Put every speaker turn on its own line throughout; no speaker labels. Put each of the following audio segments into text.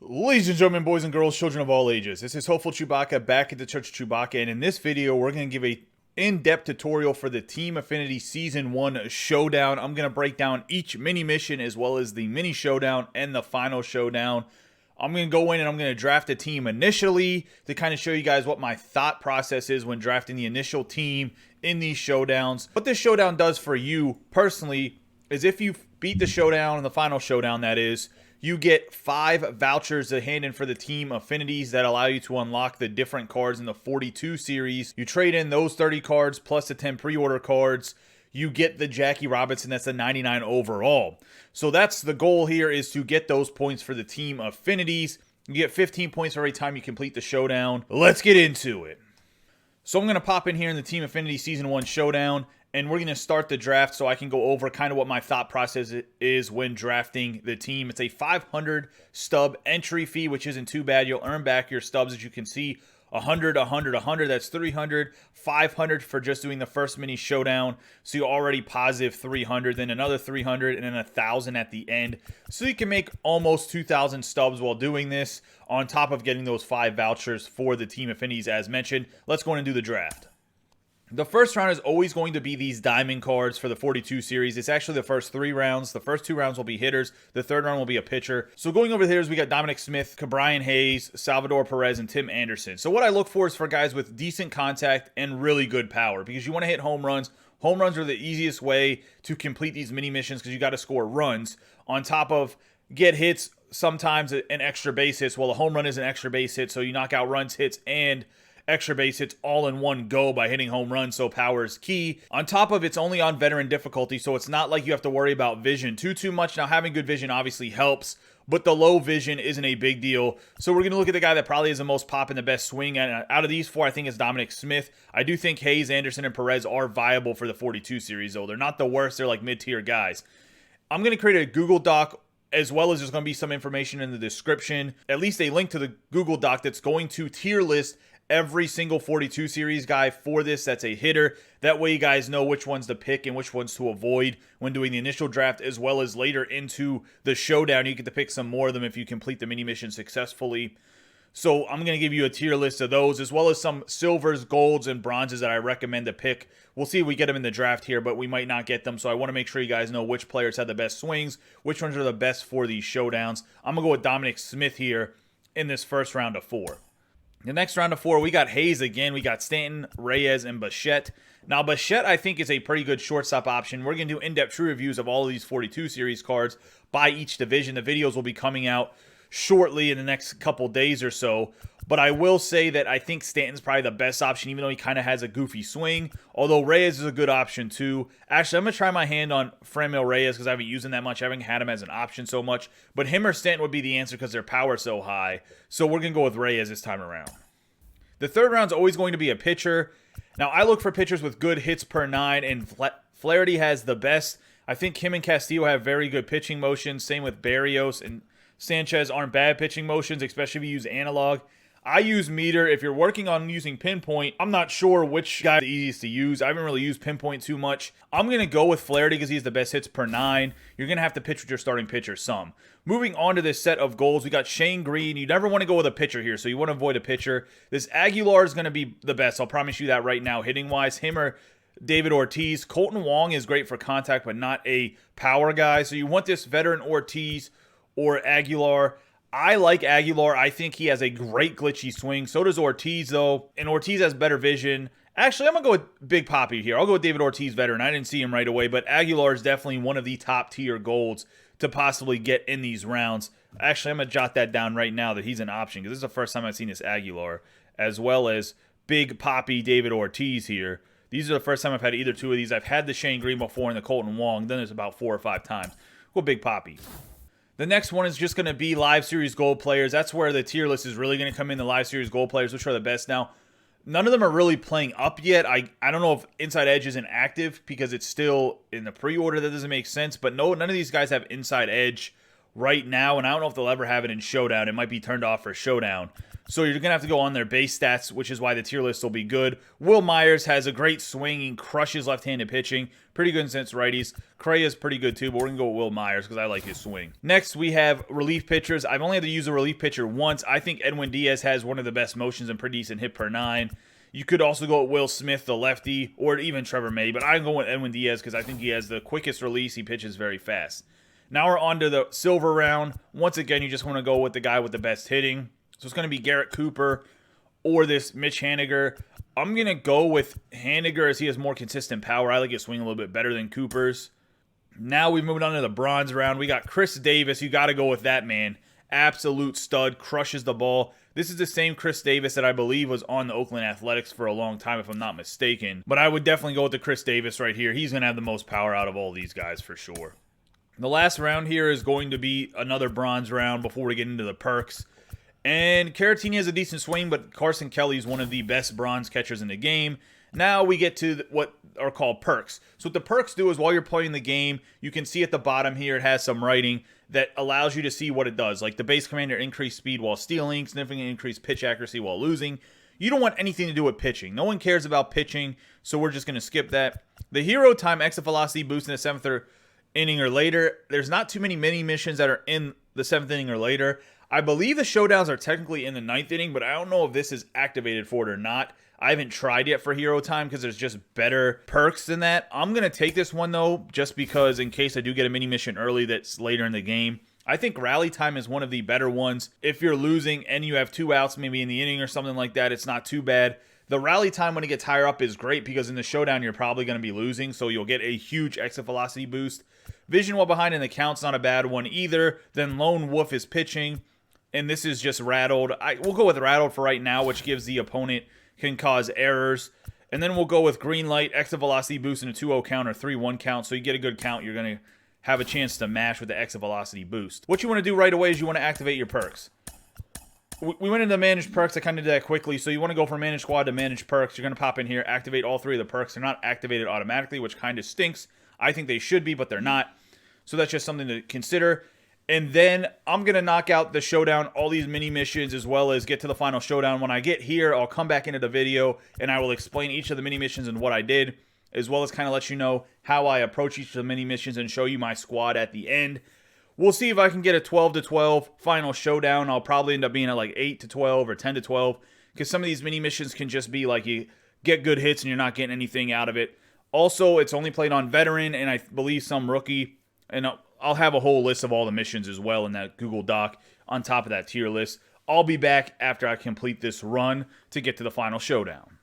Ladies and gentlemen, boys and girls, children of all ages, this is Hopeful Chewbacca back at the Church of Chewbacca, and in this video, we're going to give a in-depth tutorial for the Team Affinity Season 1 Showdown. I'm going to break down each mini mission as well as the mini showdown and the final showdown. I'm going to go in and I'm going to draft a team initially to kind of show you guys what my thought process is when drafting the initial team in these showdowns. What this showdown does for you personally is if you beat the showdown and the final showdown, that is, you get 5 vouchers to hand in for the team affinities that allow you to unlock the different cards in the 42 series. You trade in those 30 cards plus the 10 pre-order cards. You get the Jackie Robinson, that's a 99 overall. So that's the goal here, is to get those points for the team affinities. You get 15 points every time you complete the showdown. Let's get into it. So I'm going to pop in here in the Team Affinity Season 1 Showdown, and we're going to start the draft so I can go over kind of what my thought process is when drafting the team. It's a 500 stub entry fee, which isn't too bad. You'll earn back your stubs, as you can see, 100, 100, 100. That's 300, 500 for just doing the first mini showdown. So you're already positive 300, then another 300, and then 1,000 at the end. So you can make almost 2,000 stubs while doing this, on top of getting those 5 vouchers for the team affinities as mentioned. Let's go in and do the draft. The first round is always going to be these diamond cards for the 42 series. It's actually the first 3 rounds. The first 2 rounds will be hitters. The third round will be a pitcher. So going over the hitters, we got Dominic Smith, Cabrian Hayes, Salvador Perez, and Tim Anderson. So what I look for is for guys with decent contact and really good power, because you want to hit home runs. Home runs are the easiest way to complete these mini missions because you got to score runs on top of get hits, sometimes an extra base hits. Well, a home run is an extra base hit, so you knock out runs, hits, and extra base hits all in one go by hitting home runs, so power is key. On top of it's only on veteran difficulty, so it's not like you have to worry about vision too much. Now, having good vision obviously helps, but the low vision isn't a big deal. So we're going to look at the guy that probably has the most pop and the best swing. And out of these 4, I think it's Dominic Smith. I do think Hayes, Anderson, and Perez are viable for the 42 series, though. They're not the worst. They're like mid-tier guys. I'm going to create a Google Doc, as well as there's going to be some information in the description, at least a link to the Google Doc that's going to tier list every single 42 series guy for this that's a hitter. That way you guys know which ones to pick and which ones to avoid when doing the initial draft, as well as later into the showdown. You get to pick some more of them if you complete the mini mission successfully. So I'm going to give you a tier list of those, as well as some silvers, golds, and bronzes that I recommend to pick. We'll see if we get them in the draft here, but we might not get them. So I want to make sure you guys know which players have the best swings, which ones are the best for these showdowns. I'm going to go with Dominic Smith here in this first round of 4. The next round of 4, we got Hayes again. We got Stanton, Reyes, and Bichette. Now, Bichette, I think, is a pretty good shortstop option. We're going to do in-depth true reviews of all of these 42 series cards by each division. The videos will be coming out shortly in the next couple days or so. But I will say that I think Stanton's probably the best option, even though he kind of has a goofy swing. Although Reyes is a good option too. Actually, I'm going to try my hand on Franmil Reyes because I haven't used him that much. I haven't had him as an option so much. But him or Stanton would be the answer because their power is so high. So we're going to go with Reyes this time around. The third round is always going to be a pitcher. Now, I look for pitchers with good hits per 9, and Flaherty has the best. I think him and Castillo have very good pitching motions. Same with Barrios and Sanchez aren't bad pitching motions, especially if you use analog. I use meter. If you're working on using pinpoint, I'm not sure which guy is the easiest to use. I haven't really used pinpoint too much. I'm going to go with Flaherty because he's the best hits per 9. You're going to have to pitch with your starting pitcher some. Moving on to this set of goals, we got Shane Green. You never want to go with a pitcher here, so you want to avoid a pitcher. This Aguilar is going to be the best. I'll promise you that right now. Hitting-wise, him or David Ortiz. Colton Wong is great for contact, but not a power guy. So you want this veteran Ortiz or Aguilar. I like Aguilar. I think he has a great glitchy swing. So does Ortiz, though. And Ortiz has better vision. Actually, I'm going to go with Big Papi here. I'll go with David Ortiz, veteran. I didn't see him right away, but Aguilar is definitely one of the top-tier golds to possibly get in these rounds. Actually, I'm going to jot that down right now that he's an option, because this is the first time I've seen this Aguilar, as well as Big Papi David Ortiz here. These are the first time I've had either two of these. I've had the Shane Green before and the Colton Wong. Then there's about 4 or 5 times. Go Big Papi. The next one is just going to be Live Series Gold players. That's where the tier list is really going to come in, the Live Series Gold players, which are the best. Now, none of them are really playing up yet. I don't know if Inside Edge isn't active because it's still in the pre-order. That doesn't make sense. But no, none of these guys have Inside Edge right now, and I don't know if they'll ever have it in Showdown. It might be turned off for Showdown. So you're going to have to go on their base stats, which is why the tier list will be good. Will Myers has a great swing and crushes left-handed pitching. Pretty good against righties. Correa's pretty good too, but we're going to go with Will Myers because I like his swing. Next, we have relief pitchers. I've only had to use a relief pitcher once. I think Edwin Diaz has one of the best motions and pretty decent hit per 9. You could also go with Will Smith, the lefty, or even Trevor May, but I'm going with Edwin Diaz because I think he has the quickest release. He pitches very fast. Now we're on to the silver round. Once again, you just want to go with the guy with the best hitting. So it's going to be Garrett Cooper or this Mitch Haniger. I'm going to go with Haniger as he has more consistent power. I like his swing a little bit better than Cooper's. Now we've moved on to the bronze round. We got Chris Davis. You got to go with that man. Absolute stud. Crushes the ball. This is the same Chris Davis that I believe was on the Oakland Athletics for a long time, if I'm not mistaken. But I would definitely go with the Chris Davis right here. He's going to have the most power out of all these guys for sure. The last round here is going to be another bronze round before we get into the perks. And Caratini has a decent swing, but Carson Kelly is one of the best bronze catchers in the game. Now we get to what are called perks. So what the perks do is while you're playing the game, you can see at the bottom here it has some writing that allows you to see what it does. Like the base commander increased speed while stealing, significantly increased pitch accuracy while losing. You don't want anything to do with pitching. No one cares about pitching, so we're just going to skip that. The hero time exit velocity boost in the 7th inning or later. There's not too many mini missions that are in the 7th inning or later. I believe the showdowns are technically in the 9th inning, but I don't know if this is activated for it or not. I haven't tried yet for hero time because there's just better perks than that. I'm going to take this one, though, just because in case I do get a mini mission early that's later in the game. I think rally time is one of the better ones. If you're losing and you have 2 outs maybe in the inning or something like that, it's not too bad. The rally time when it gets higher up is great because in the showdown you're probably going to be losing, so you'll get a huge exit velocity boost. Vision while behind in the count's not a bad one either. Then Lone Wolf is pitching. And this is just rattled. We'll go with rattled for right now, which gives the opponent can cause errors. And then we'll go with green light, exit velocity boost in a 2-0 count or 3-1 count. So you get a good count. You're going to have a chance to mash with the exit velocity boost. What you want to do right away is you want to activate your perks. We went into managed perks. I kind of did that quickly. So you want to go from managed squad to managed perks. You're going to pop in here, activate all 3 of the perks. They're not activated automatically, which kind of stinks. I think they should be, but they're not. So that's just something to consider. And then I'm going to knock out the showdown, all these mini missions, as well as get to the final showdown. When I get here, I'll come back into the video, and I will explain each of the mini missions and what I did, as well as kind of let you know how I approach each of the mini missions and show you my squad at the end. We'll see if I can get a 12-12 final showdown. I'll probably end up being at like 8-12 or 10-12, because some of these mini missions can just be like you get good hits and you're not getting anything out of it. Also, it's only played on veteran, and I believe some rookie, and I'll have a whole list of all the missions as well in that Google Doc on top of that tier list. I'll be back after I complete this run to get to the final showdown.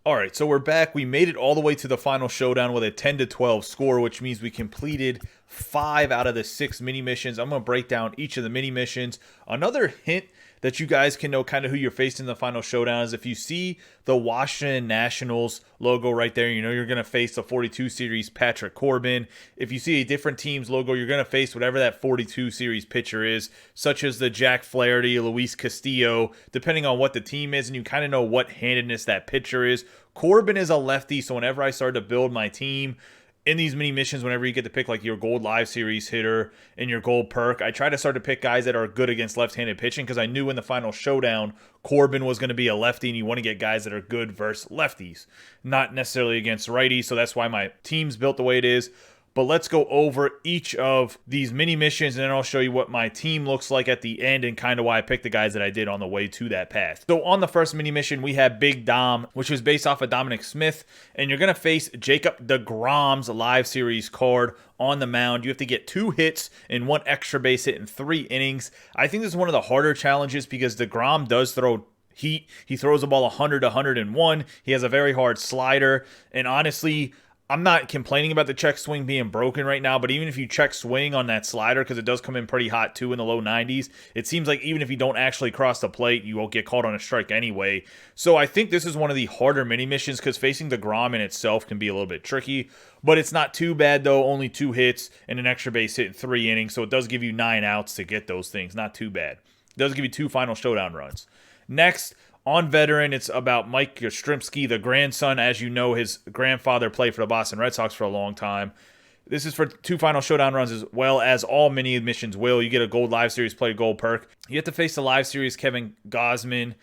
Alright, so we're back. We made it all the way to the final showdown with a 10-12 score, which means we completed 5 out of the 6 mini missions. I'm going to break down each of the mini missions. Another hint that you guys can know kind of who you're facing in the final showdown is if you see the Washington Nationals logo right there, you know you're going to face the 42 series Patrick Corbin. If you see a different team's logo, you're going to face whatever that 42 series pitcher is, such as the Jack Flaherty, Luis Castillo, depending on what the team is, and you kind of know what handedness that pitcher is. Corbin is a lefty, so whenever I started to build my team, in these mini missions, whenever you get to pick like your gold live series hitter and your gold perk, I try to start to pick guys that are good against left-handed pitching because I knew in the final showdown Corbin was going to be a lefty, and you want to get guys that are good versus lefties, not necessarily against righties. So that's why my team's built the way it is. But let's go over each of these mini missions, and then I'll show you what my team looks like at the end and kind of why I picked the guys that I did on the way to that path. So on the first mini mission, we have Big Dom, which was based off of Dominic Smith, and you're going to face Jacob deGrom's live series card on the mound. You have to get 2 hits and 1 extra base hit in 3 innings. I think this is one of the harder challenges because deGrom does throw heat. He throws the ball 100 101. He has a very hard slider, and honestly, I'm not complaining about the check swing being broken right now, but even if you check swing on that slider, because it does come in pretty hot too in the low 90s, it seems like even if you don't actually cross the plate, you won't get caught on a strike anyway. So I think this is one of the harder mini missions because facing deGrom in itself can be a little bit tricky, but it's not too bad though. Only 2 hits and an extra base hit in 3 innings, so it does give you 9 outs to get those things. Not too bad. It does give you 2 final showdown runs. Next, on veteran, it's about Mike Yastrzemski, the grandson. As you know, his grandfather played for the Boston Red Sox for a long time. This is for 2 final showdown runs as well as all mini missions will. You get a gold live series player gold perk. You have to face the live series Kevin Gosman.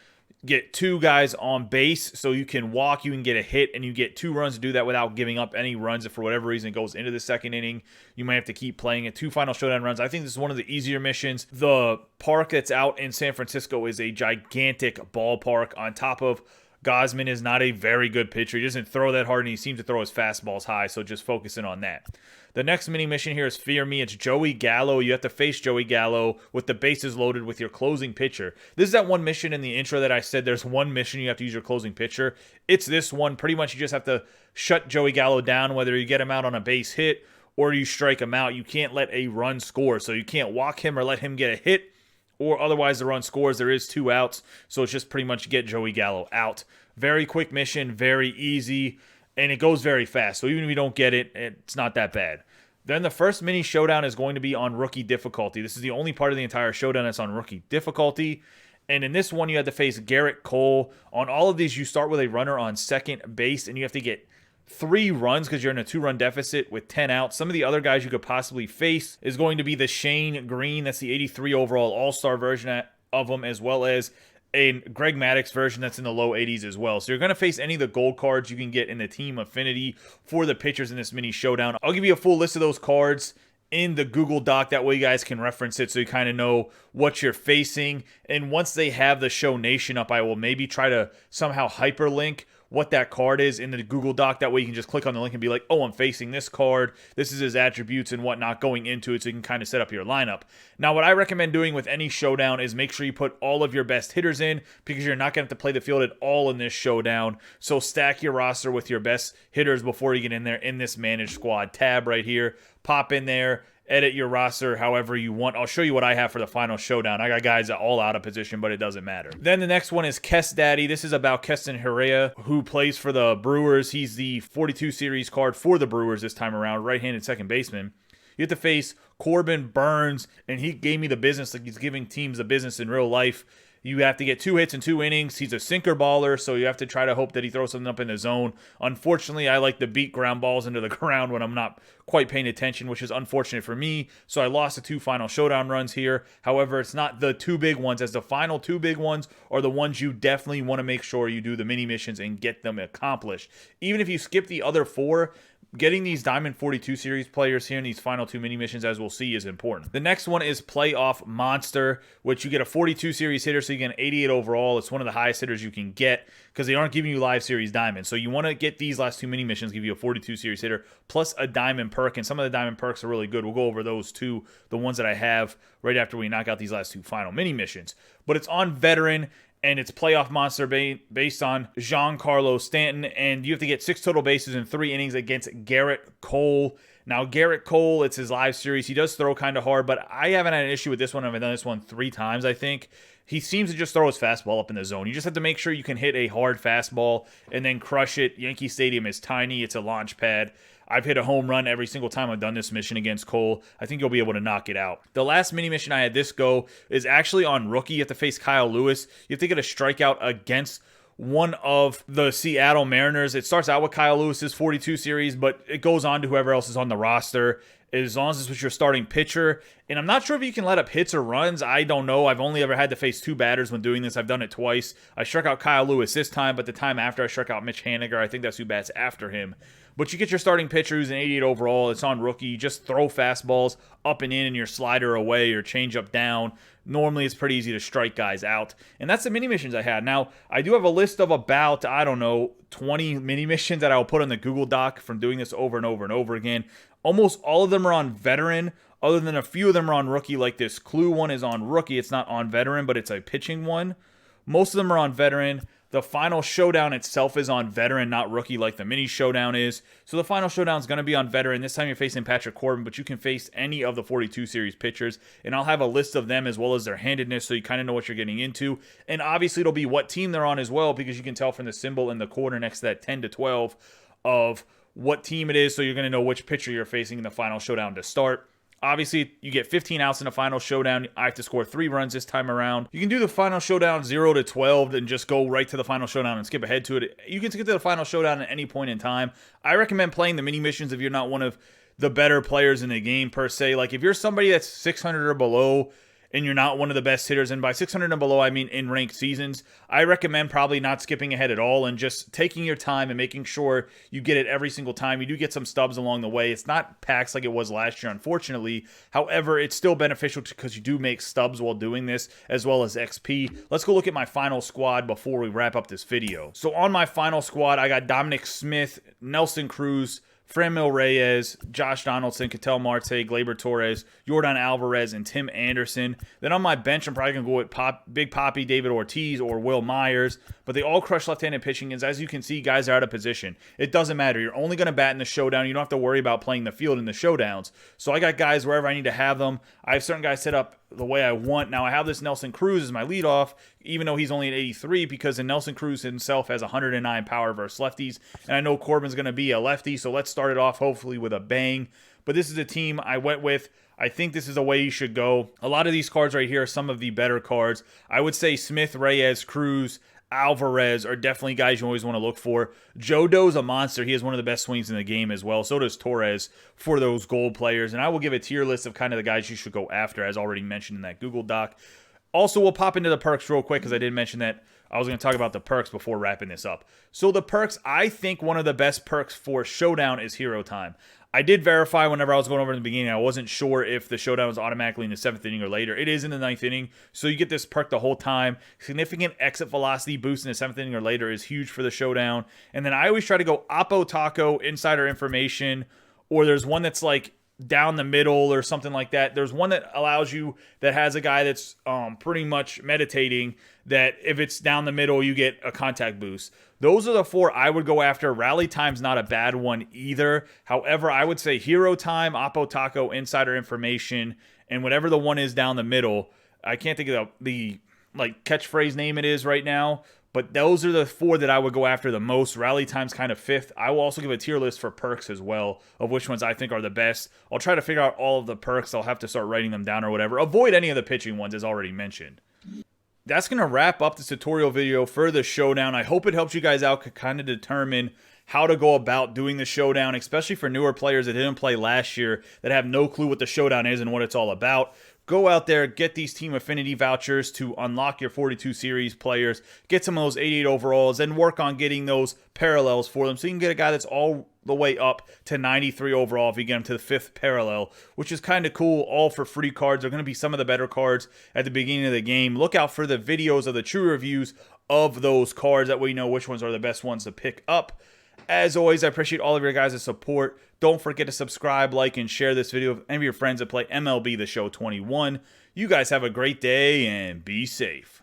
Get 2 guys on base so you can walk, you can get a hit, and you get 2 runs to do that without giving up any runs. If for whatever reason it goes into the second inning, you might have to keep playing it. 2 final showdown runs. I think this is one of the easier missions. The park that's out in San Francisco is a gigantic ballpark. On top of Gosman is not a very good pitcher. He doesn't throw that hard, and he seems to throw his fastballs high, so just focusing on that. The next mini mission here is Fear Me. It's Joey Gallo. You have to face Joey Gallo with the bases loaded with your closing pitcher. This is that one mission in the intro that I said there's one mission you have to use your closing pitcher. It's this one. Pretty much you just have to shut Joey Gallo down, whether you get him out on a base hit or you strike him out. You can't let a run score, so you can't walk him or let him get a hit, or otherwise the run scores. There is 2 outs, so it's just pretty much get Joey Gallo out. Very quick mission, very easy, and it goes very fast. So even if you don't get it, it's not that bad. Then the first mini showdown is going to be on rookie difficulty. This is the only part of the entire showdown that's on rookie difficulty. And in this one, you have to face Garrett Cole. On all of these, you start with a runner on second base, and you have to get 3 runs because you're in a 2-run deficit with 10 outs. Some of the other guys you could possibly face is going to be the Shane Green. That's the 83 overall all-star version of him, as well as a Greg Maddux version that's in the low 80s as well. So you're going to face any of the gold cards you can get in the team affinity for the pitchers in this mini showdown. I'll give you a full list of those cards in the Google Doc. That way you guys can reference it so you kind of know what you're facing. And once they have the Show Nation up, I will maybe try to somehow hyperlink what that card is in the Google Doc. That way you can just click on the link and be like, oh, I'm facing this card. This is his attributes and whatnot going into it, so you can kind of set up your lineup. Now, what I recommend doing with any showdown is make sure you put all of your best hitters in, because you're not going to have to play the field at all in this showdown. So stack your roster with your best hitters before you get in there in this Manage Squad tab right here. Pop in there, edit your roster however you want. I'll show you what I have for the final showdown. I got guys that all out of position, but it doesn't matter. Then the next one is Cassdaddy. This is about Keston Herrera, who plays for the Brewers. He's the 42 series card for the Brewers this time around, right-handed second baseman. You have to face Corbin Burns, and he gave me the business like he's giving teams the business in real life. You have to get 2 hits in 2 innings. He's a sinker baller, so you have to try to hope that he throws something up in the zone. Unfortunately, I like to beat ground balls into the ground when I'm not quite paying attention, which is unfortunate for me. So I lost the 2 final showdown runs here. However, it's not the 2 big ones, as the final 2 big ones are the ones you definitely want to make sure you do the mini missions and get them accomplished. Even if you skip the other 4, getting these Diamond 42 series players here in these final 2 mini missions, as we'll see, is important. The next one is Playoff Monster, which you get a 42 series hitter, so you get an 88 overall. It's one of the highest hitters you can get because they aren't giving you live series diamonds. So you want to get these last 2 mini missions, give you a 42 series hitter plus a diamond perk, and some of the diamond perks are really good. We'll go over those too, the ones that I have right after we knock out these last 2 final mini missions. But it's on veteran, and it's Playoff Monster based on Giancarlo Stanton, and you have to get 6 total bases in 3 innings against Garrett Cole. Now, Garrett Cole, it's his live series. He does throw kind of hard, but I haven't had an issue with this one. I've done this one 3 times, I think. He seems to just throw his fastball up in the zone. You just have to make sure you can hit a hard fastball and then crush it. Yankee Stadium is tiny. It's a launch pad. I've hit a home run every single time I've done this mission against Cole. I think you'll be able to knock it out. The last mini mission I had this go is actually on rookie. You have to face Kyle Lewis. You have to get a strikeout against one of the Seattle Mariners. It starts out with Kyle Lewis's 42 series, but it goes on to whoever else is on the roster, as long as it's with your starting pitcher. And I'm not sure if you can let up hits or runs. I don't know. I've only ever had to face 2 batters when doing this. I've done it twice. I struck out Kyle Lewis this time, but the time after I struck out Mitch Haniger. I think that's who bats after him. But you get your starting pitcher who's an 88 overall. It's on rookie. You just throw fastballs up and in and your slider away or change up down. Normally, it's pretty easy to strike guys out. And that's the mini missions I had. Now, I do have a list of about, 20 mini missions that I'll put on the Google Doc from doing this over and over and over again. Almost all of them are on veteran, other than a few of them are on rookie, like this Clue one is on rookie. It's not on veteran, but it's a pitching one. Most of them are on veteran. The final showdown itself is on veteran, not rookie like the mini showdown is. So the final showdown is going to be on veteran. This time you're facing Patrick Corbin, but you can face any of the 42 series pitchers. And I'll have a list of them as well as their handedness, so you kind of know what you're getting into. And obviously it'll be what team they're on as well, because you can tell from the symbol in the corner next to that 10 to 12 of what team it is. So you're going to know which pitcher you're facing in the final showdown to start. Obviously, you get 15 outs in the final showdown. I have to score 3 runs this time around. You can do the final showdown 0 to 12 and just go right to the final showdown and skip ahead to it. You can skip to the final showdown at any point in time. I recommend playing the mini missions if you're not one of the better players in the game per se. Like if you're somebody that's 600 or below and you're not one of the best hitters, and by 600 and below I mean in ranked seasons, I recommend probably not skipping ahead at all and just taking your time and making sure you get it every single time. You do get some stubs along the way. It's not packs like it was last year, unfortunately. However, it's still beneficial because you do make stubs while doing this, as well as XP. Let's go look at my final squad before we wrap up this video. So on my final squad, I got Dominic Smith, Nelson Cruz, Franmil Reyes, Josh Donaldson, Ketel Marte, Gleyber Torres, Yordan Alvarez, and Tim Anderson. Then on my bench, I'm probably going to go with Big Papi, David Ortiz, or Will Myers. But they all crush left-handed pitching, and as you can see, guys are out of position. It doesn't matter. You're only going to bat in the showdown. You don't have to worry about playing the field in the showdowns. So I got guys wherever I need to have them. I have certain guys set up the way I want. Now I have this Nelson Cruz as my leadoff, even though he's only at 83, because the Nelson Cruz himself has 109 power versus lefties, and I know Corbin's going to be a lefty, so let's start it off hopefully with a bang. But this is a team I went with. I think this is the way you should go. A lot of these cards right here are some of the better cards. I would say Smith, Reyes, Cruz, Alvarez are definitely guys you always want to look for. Jodo's a monster. He has one of the best swings in the game as well. So does Torres for those gold players. And I will give a tier list of kind of the guys you should go after, as already mentioned in that Google Doc. Also, we'll pop into the perks real quick because I did mention that I was going to talk about the perks before wrapping this up. So the perks, I think one of the best perks for Showdown is Hero Time. I did verify whenever I was going over in the beginning. I wasn't sure if the showdown was automatically in the 7th inning or later. It is in the 9th inning, so you get this perk the whole time. Significant exit velocity boost in the 7th inning or later is huge for the showdown. And then I always try to go Oppo Taco, Insider Information, or there's one that's like down the middle or something like that. There's one that allows you, that has a guy that's pretty much meditating, that if it's down the middle, you get a contact boost. Those are the 4 I would go after. Rally Time's not a bad one either. However, I would say Hero Time, Oppo Taco, Insider Information, and whatever the one is down the middle. I can't think of the like catchphrase name it is right now, but those are the 4 that I would go after the most. Rally Time's kind of 5th. I will also give a tier list for perks as well, of which ones I think are the best. I'll try to figure out all of the perks. I'll have to start writing them down or whatever. Avoid any of the pitching ones, as already mentioned. That's going to wrap up this tutorial video for the showdown. I hope it helps you guys out to kind of determine how to go about doing the showdown, especially for newer players that didn't play last year, that have no clue what the showdown is and what it's all about. Go out there, get these Team Affinity vouchers to unlock your 42 series players, get some of those 88 overalls, and work on getting those parallels for them so you can get a guy that's all the way up to 93 overall if you get him to the 5th parallel, which is kind of cool, all for free cards. They're going to be some of the better cards at the beginning of the game. Look out for the videos of the true reviews of those cards. That way you know which ones are the best ones to pick up. As always, I appreciate all of your guys' support. Don't forget to subscribe, like, and share this video with any of your friends that play MLB The Show 21. You guys have a great day and be safe.